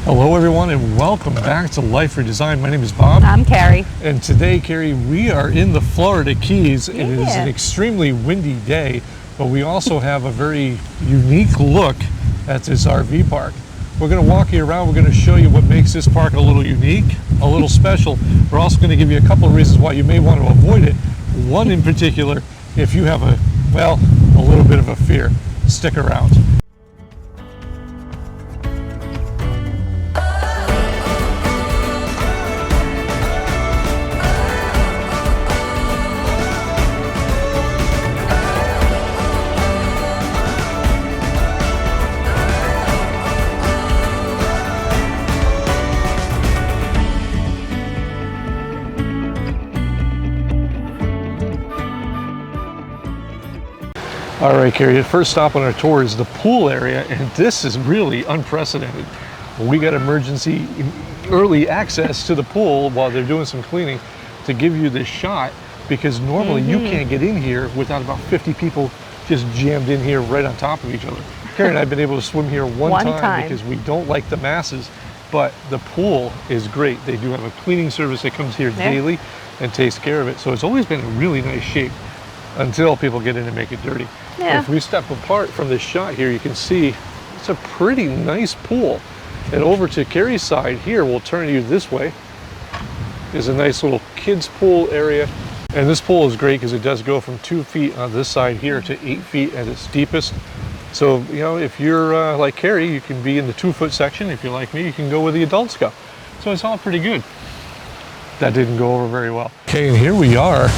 Hello everyone and welcome back to Life Redesigned. My name is Bob. I'm Carrie. And today, Carrie, we are in the Florida Keys. Yeah. It is an extremely windy day, but we also have a very unique look at this RV park. We're going to walk you around. We're going to show you what makes this park a little unique, a little special. We're also going to give you a couple of reasons why you may want to avoid it. One in particular, if you have a little bit of a fear. Stick around. All right, Carrie, the first stop on our tour is the pool area, and this is really unprecedented. We got emergency early access to the pool while they're doing some cleaning to give you this shot, because normally you can't get in here without about 50 people just jammed in here right on top of each other. Carrie and I have been able to swim here one time because we don't like the masses, but the pool is great. They do have a cleaning service that comes here daily and takes care of it. So it's always been in really nice shape until people get in and make it dirty. Yeah. If we step apart from this shot here, you can see it's a pretty nice pool. And over to Carrie's side here, we'll turn you this way, is a nice little kids pool area. And this pool is great because it does go from 2 feet on this side here to 8 feet at its deepest. So, you know, if you're like Carrie, you can be in the 2-foot section. If you're like me, you can go where the adults go. So it's all pretty good. That didn't go over very well. Okay, and here we are.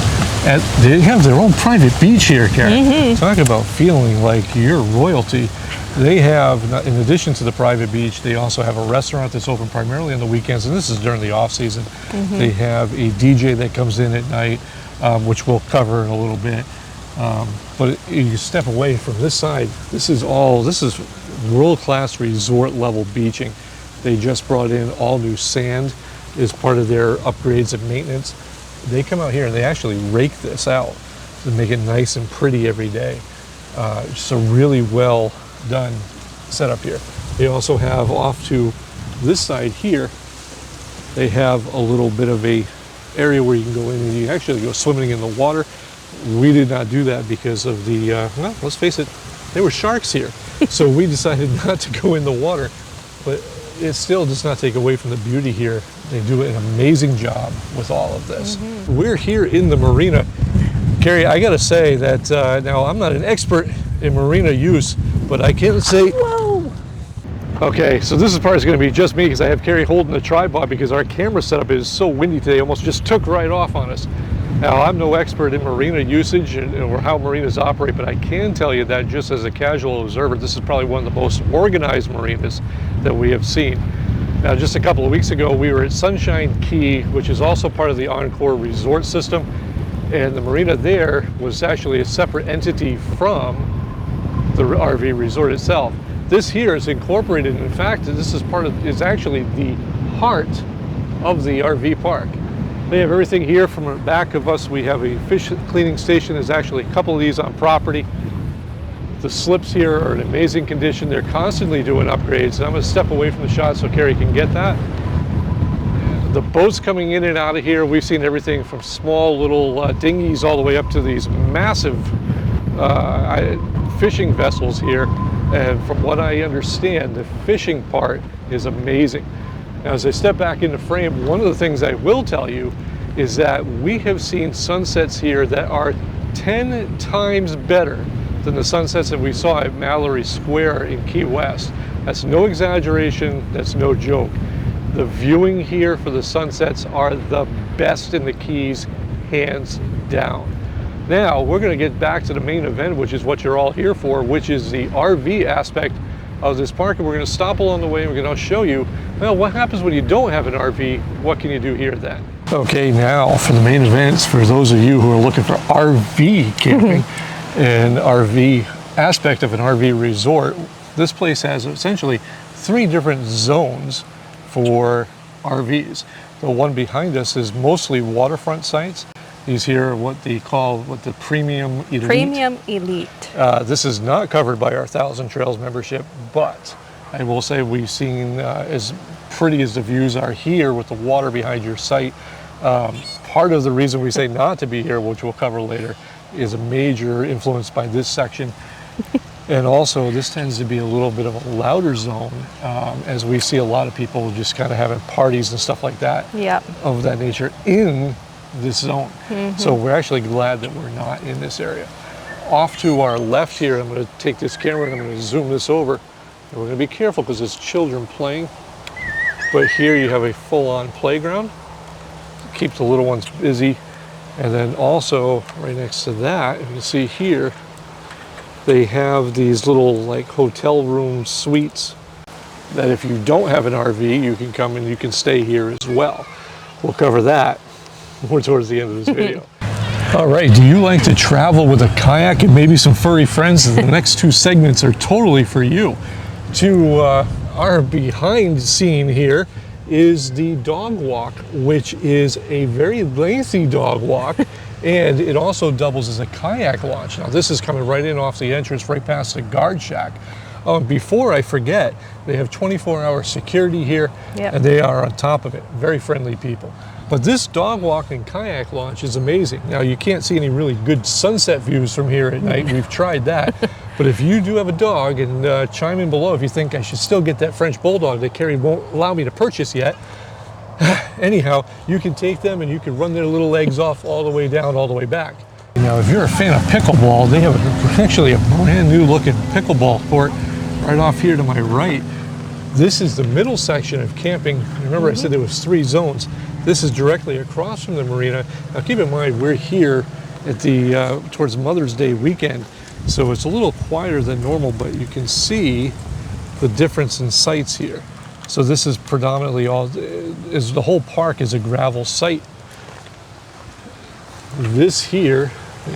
They have their own private beach here, Karen. Talk about feeling like you're royalty. They have, in addition to the private beach, they also have a restaurant that's open primarily on the weekends, and this is during the off season. They have a DJ that comes in at night, which we'll cover in a little bit. But you step away from this side, this is world-class resort level beaching. They just brought in all new sand as part of their upgrades and maintenance. They come out here and they actually rake this out to make it nice and pretty every day. So really well done setup here. They also have off to this side here, they have a little bit of a area where you can go in and you actually go swimming in the water. We did not do that because of the, well, let's face it, there were sharks here. So we decided not to go in the water, but it still does not take away from the beauty here. They do an amazing job with all of this. We're here in the Marina. Carrie, I gotta say that now I'm not an expert in Marina use, but I can say, whoa. Okay, so this part is gonna be just me because I have Carrie holding the tripod because our camera setup is so windy today, almost just took right off on us. Now, I'm no expert in marina usage or how marinas operate, but I can tell you that just as a casual observer, this is probably one of the most organized marinas that we have seen. Now, just a couple of weeks ago, we were at Sunshine Key, which is also part of the Encore resort system, and the marina there was actually a separate entity from the RV resort itself. This here is incorporated. In fact, this is actually the heart of the RV park. They have everything here. From the back of us, we have a fish cleaning station. There's actually a couple of these on property. The slips here are in amazing condition. They're constantly doing upgrades. And I'm going to step away from the shot so Carrie can get that. The boats coming in and out of here, we've seen everything from small little dinghies all the way up to these massive fishing vessels here. And from what I understand, the fishing part is amazing. Now, as I step back into frame, one of the things I will tell you is that we have seen sunsets here that are 10 times better than the sunsets that we saw at Mallory Square in Key West. That's no exaggeration, that's no joke. The viewing here for the sunsets are the best in the Keys, hands down. Now, we're gonna get back to the main event, which is what you're all here for, which is the RV aspect of this park, and we're going to stop along the way and we're going to show you, well, what happens when you don't have an RV? What can you do here then? Okay, now for the main events, for those of you who are looking for RV camping and RV aspect of an RV resort, this place has essentially 3 different zones for RVs. The one behind us is mostly waterfront sites. These here are what they call the Premium Elite. Premium Elite. This is not covered by our 1,000 Trails membership, but I will say we've seen as pretty as the views are here with the water behind your site. Part of the reason we say not to be here, which we'll cover later, is a major influence by this section. And also, this tends to be a little bit of a louder zone, as we see a lot of people just kind of having parties and stuff like that, of that nature in this zone. So we're actually glad that we're not in this area. Off to our left here, I'm going to take this camera and I'm going to zoom this over. And we're going to be careful because there's children playing. But here you have a full-on playground. Keep the little ones busy. And then also, right next to that, you can see here, they have these little like hotel room suites that if you don't have an RV, you can come and you can stay here as well. We'll cover that more towards the end of this video. All right, do you like to travel with a kayak and maybe some furry friends? The next two segments are totally for you. To our behind scene here is the dog walk, which is a very lengthy dog walk. And it also doubles as a kayak launch. Now this is coming right in off the entrance, right past the guard shack. Before I forget, they have 24-hour security here, and they are on top of it. Very friendly people. But this dog walk and kayak launch is amazing. Now you can't see any really good sunset views from here at night. We've tried that. But if you do have a dog, and chime in below if you think I should still get that French Bulldog that Carrie won't allow me to purchase yet. Anyhow, you can take them and you can run their little legs off all the way down, all the way back. Now, if you're a fan of pickleball, they have actually a brand new looking pickleball court right off here to my right. This is the middle section of camping. Remember I said there was 3 zones. This is directly across from the marina. Now keep in mind, we're here at the towards Mother's Day weekend, so it's a little quieter than normal, but you can see the difference in sites here. So this is predominantly the whole park is a gravel site. This here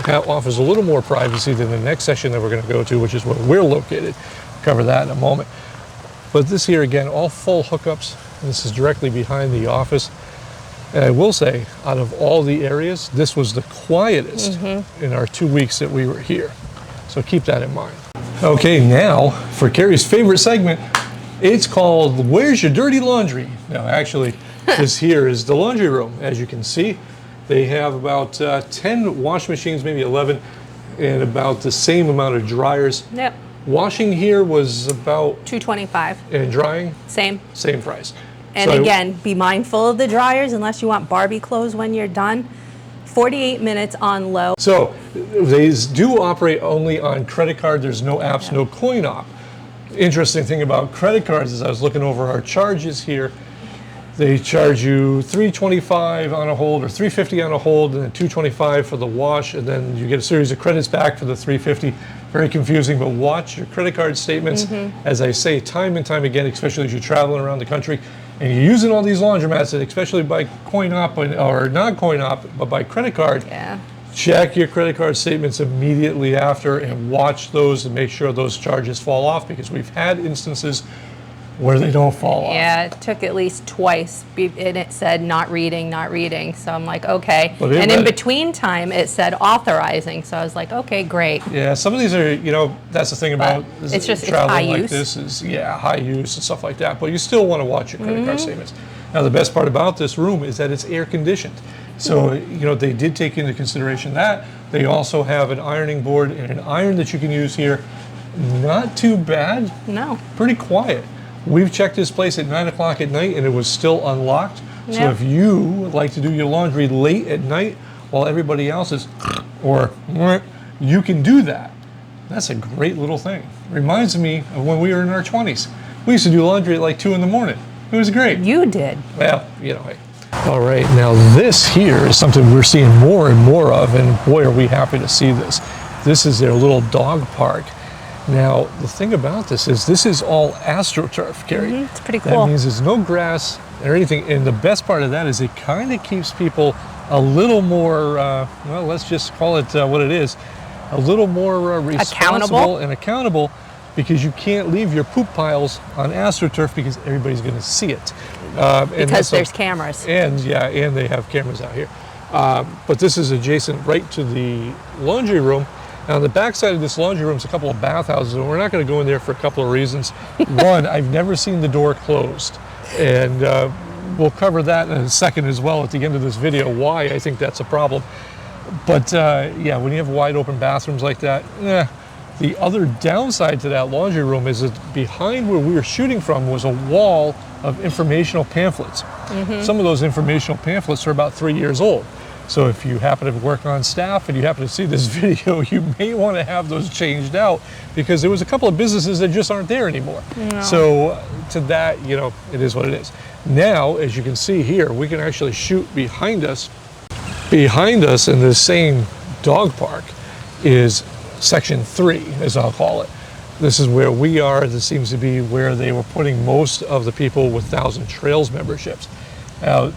offers a little more privacy than the next section that we're going to go to, which is where we're located. Cover that in a moment. But this here, again, all full hookups. And this is directly behind the office. And I will say, out of all the areas, this was the quietest in our 2 weeks that we were here. So keep that in mind. Okay, now for Carrie's favorite segment. It's called Where's Your Dirty Laundry? Now actually, this here is the laundry room. As you can see, they have about 10 wash machines, maybe 11, and about the same amount of dryers. Yep. Washing here was about $225. And drying? Same. Same price. And so again, be mindful of the dryers unless you want Barbie clothes when you're done. 48 minutes on low. So they do operate only on credit card. There's no apps, no coin op. Interesting thing about credit cards is I was looking over our charges here. They charge you $325 on a hold or $350 on a hold, and then $225 for the wash, and then you get a series of credits back for the $350. Very confusing, but watch your credit card statements. As I say time and time again, especially as you're traveling around the country and you're using all these laundromats, and especially by coin op or not coin op, but by credit card. Check your credit card statements immediately after and watch those and make sure those charges fall off, because we've had instances where they don't fall off. Yeah, it took at least twice and it said not reading, not reading. So I'm like, okay. And in between time it said authorizing. So I was like, okay, great. Yeah, some of these are, that's the thing about it's just traveling high like use. This is, high use and stuff like that. But you still want to watch your credit card statements. Now the best part about this room is that it's air conditioned. So, they did take into consideration that. They also have an ironing board and an iron that you can use here. Not too bad. No. Pretty quiet. We've checked this place at 9 o'clock at night and it was still unlocked. So if you would like to do your laundry late at night while everybody else is, or you can do that. That's a great little thing. Reminds me of when we were in our 20s. We used to do laundry at like 2 in the morning. It was great. You did. Well, All right, now this here is something we're seeing more and more of, and boy, are we happy to see this. This is their little dog park. Now, the thing about this is all AstroTurf, Carrie. It's pretty cool. That means there's no grass or anything, and the best part of that is it kind of keeps people a little more, let's just call it what it is, a little more responsible and accountable, because you can't leave your poop piles on AstroTurf because everybody's going to see it. Because there's cameras. And they have cameras out here. But this is adjacent right to the laundry room. Now, on the back side of this laundry room is a couple of bathhouses, and we're not going to go in there for a couple of reasons. One, I've never seen the door closed. And we'll cover that in a second as well at the end of this video, why I think that's a problem. But yeah, when you have wide open bathrooms like that, the other downside to that laundry room is that behind where we were shooting from was a wall of informational pamphlets. Some of those informational pamphlets are about 3 years old. So if you happen to work on staff and you happen to see this video, you may want to have those changed out, because there was a couple of businesses that just aren't there anymore. No. So to that, you know, it is what it is. Now, as you can see here, we can actually shoot behind us. Behind us in this same dog park is section 3, as I'll call it. This is where we are. This seems to be where they were putting most of the people with Thousand Trails memberships. Now,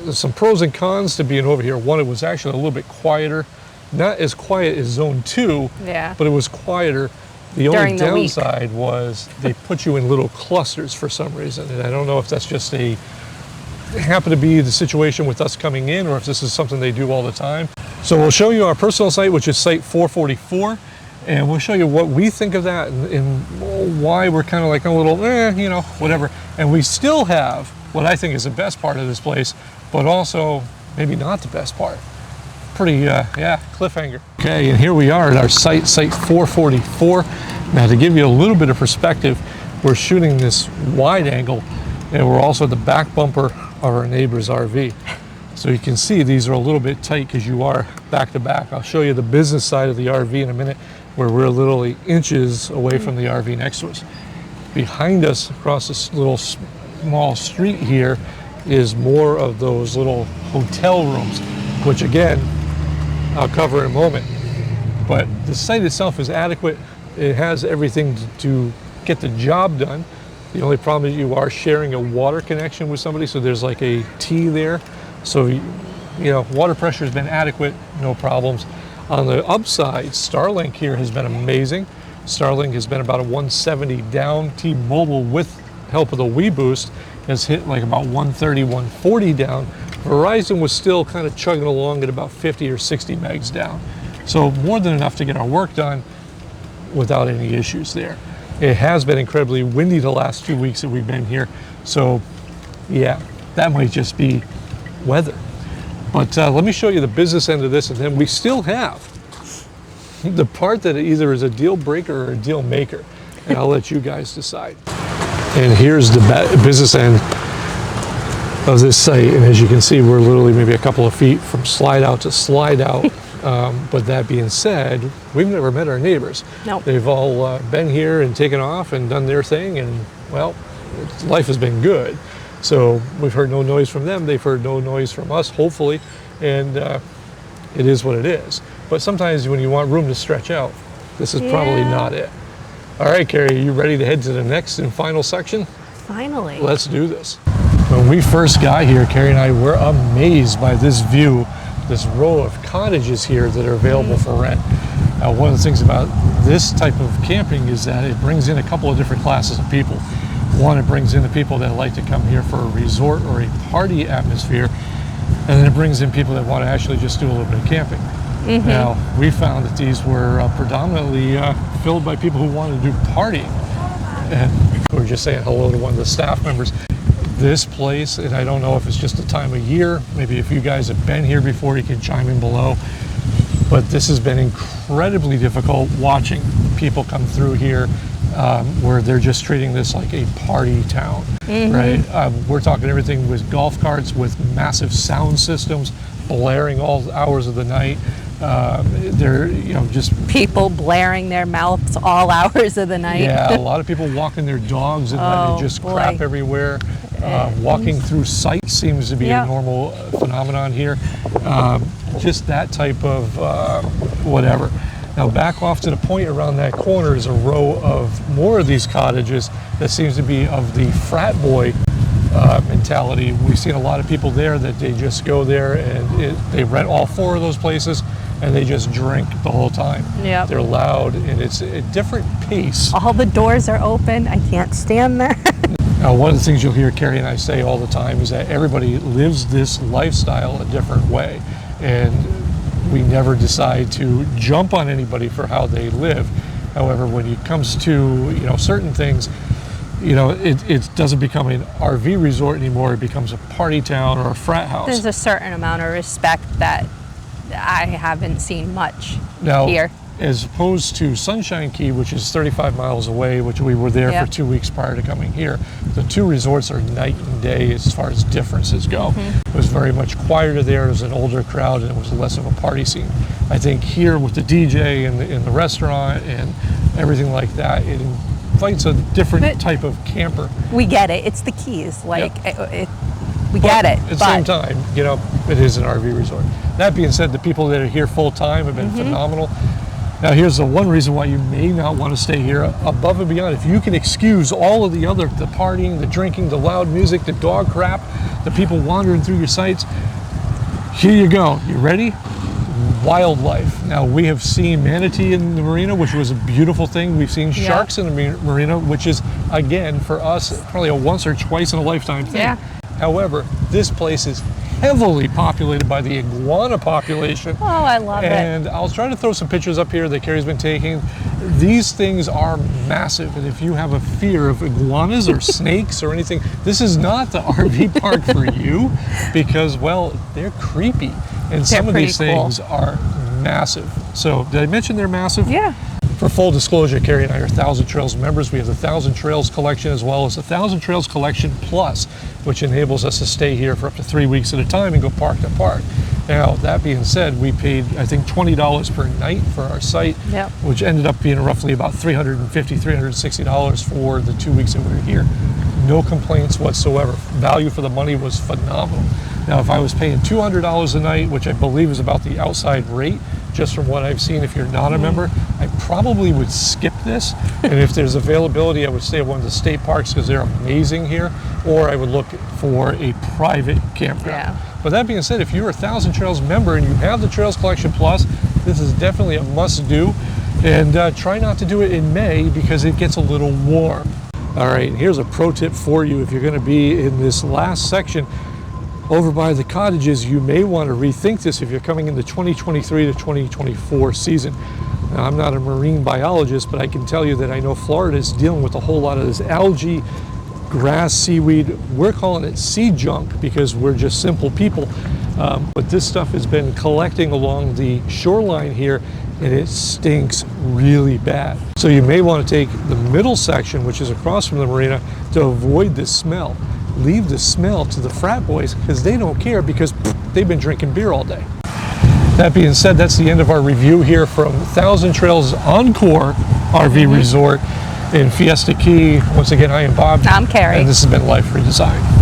there's some pros and cons to being over here. One, it was actually a little bit quieter. Not as quiet as Zone 2, but it was quieter. The only downside was they put you in little clusters for some reason. And I don't know if that's just happened to be the situation with us coming in, or if this is something they do all the time. So we'll show you our personal site, which is site 444. And we'll show you what we think of that and why we're kind of like a little, you know, whatever. And we still have what I think is the best part of this place, but also maybe not the best part. Pretty, yeah, cliffhanger. Okay, and here we are at our site, site 444. Now, to give you a little bit of perspective, we're shooting this wide angle, and we're also at the back bumper of our neighbor's RV. So you can see these are a little bit tight because you are back to back. I'll show you the business side of the RV in a minute, where we're literally inches away from the RV next to us. Behind us, across this little small street here, is more of those little hotel rooms, which again, I'll cover in a moment. But the site itself is adequate. It has everything to get the job done. The only problem is you are sharing a water connection with somebody, so there's like a T there. So, you know, water pressure has been adequate, no problems. On the upside, Starlink here has been amazing. Starlink has been about a 170 down. T-Mobile, with help of the WeBoost, has hit like about 130, 140 down. Verizon was still kind of chugging along at about 50 or 60 megs down. So more than enough to get our work done without any issues there. It has been incredibly windy the last 2 weeks that we've been here. So yeah, that might just be weather. But let me show you the business end of this, and then we still have the part that either is a deal breaker or a deal maker, and I'll let you guys decide. And here's the business end of this site, and as you can see, we're literally maybe a couple of feet from slide out to slide out. But that being said, we've never met our neighbors. Nope. They've all been here and taken off and done their thing, and well, life has been good. So we've heard no noise from them. They've heard no noise from us, hopefully, and it is what it is. But sometimes when you want room to stretch out, this is probably not it. All right, Carrie, are you ready to head to the next and final section? Finally. Let's do this. When we first got here, Carrie and I were amazed by this view, this row of cottages here that are available for rent. Now, one of the things about this type of camping is that it brings in a couple of different classes of people. One, it brings in the people that like to come here for a resort or a party atmosphere, and then it brings in people that want to actually just do a little bit of camping. Now, we found that these were predominantly filled by people who wanted to do partying. And we were just saying hello to one of the staff members. This place, and I don't know if it's just the time of year, maybe if you guys have been here before, you can chime in below, but this has been incredibly difficult watching people come through here where they're just treating this like a party town, right? We're talking everything with golf carts, with massive sound systems blaring all hours of the night. They're, you know, just people blaring their mouths all hours of the night. Yeah, a lot of people walking their dogs and letting just crap everywhere. Walking through sites seems to be a normal phenomenon here. Just that type of whatever. Now, back off to the point around that corner is a row of more of these cottages that seems to be of the frat boy mentality. We've seen a lot of people there that they just go there and they rent all 4 of those places and they just drink the whole time. Yep. They're loud and it's a different pace. All the doors are open. I can't stand that. Now, one of the things you'll hear Carrie and I say all the time is that everybody lives this lifestyle a different way, and we never decide to jump on anybody for how they live. However, when it comes to, you know, certain things, you know, it doesn't become an RV resort anymore. It becomes a party town or a frat house. There's a certain amount of respect that I haven't seen much now, here. As opposed to Sunshine Key, which is 35 miles away, which we were there for 2 weeks prior to coming here, the two resorts are night and day as far as differences go. It was very much quieter there. It was an older crowd, and it was less of a party scene. I think here with the DJ and the restaurant and everything like that, it invites a different type of camper. We get it. It's the Keys. Like, we But get it. At the same time, you know, it is an RV resort. That being said, the people that are here full time have been phenomenal. Now, here's the one reason why you may not want to stay here above and beyond. If you can excuse all of the partying, the drinking, the loud music, the dog crap, the people wandering through your sites, here you go. You ready? Wildlife. Now, we have seen manatee in the marina, which was a beautiful thing. We've seen sharks in the marina, which is, again, for us, probably a once or twice in a lifetime thing. Yeah. However, this place is heavily populated by the iguana population. Oh, I love it. And I'll try to throw some pictures up here that Carrie's been taking. These things are massive, and if you have a fear of iguanas or snakes or anything, this is not the RV park for you, because, well, they're creepy. And some of these things are massive. So, did I mention they're massive? Yeah. For full disclosure, Carrie and I are 1,000 Trails members. We have the 1,000 Trails collection as well as the 1,000 Trails collection plus, which enables us to stay here for up to 3 weeks at a time and go park to park. Now, that being said, we paid, I think, $20 per night for our site, which ended up being roughly about $350, $360 for the 2 weeks that we were here. No complaints whatsoever. Value for the money was phenomenal. Now, if I was paying $200 a night, which I believe is about the outside rate, just from what I've seen, if you're not a member, I probably would skip this. And if there's availability, I would stay at one of the state parks because they're amazing here, or I would look for a private campground. But that being said, if you're a 1,000 Trails member and you have the Trails Collection Plus, this is definitely a must-do. And try not to do it in May because it gets a little warm. All right, here's a pro tip for you. If you're going to be in this last section over by the Cottages, you may want to rethink this if you're coming in the 2023 to 2024 season. Now, I'm not a marine biologist, but I can tell you that I know Florida is dealing with a whole lot of this algae, grass, seaweed. We're calling it sea junk because we're just simple people. But this stuff has been collecting along the shoreline here, and it stinks really bad. So you may want to take the middle section, which is across from the marina, to avoid this smell. Leave the smell to the frat boys because they don't care because they've been drinking beer all day. That being said, that's the end of our review here from 1,000 Trails Encore RV Resort in Fiesta Key. Once again, I am Bob. I'm Carrie. And this has been Life Redesigned.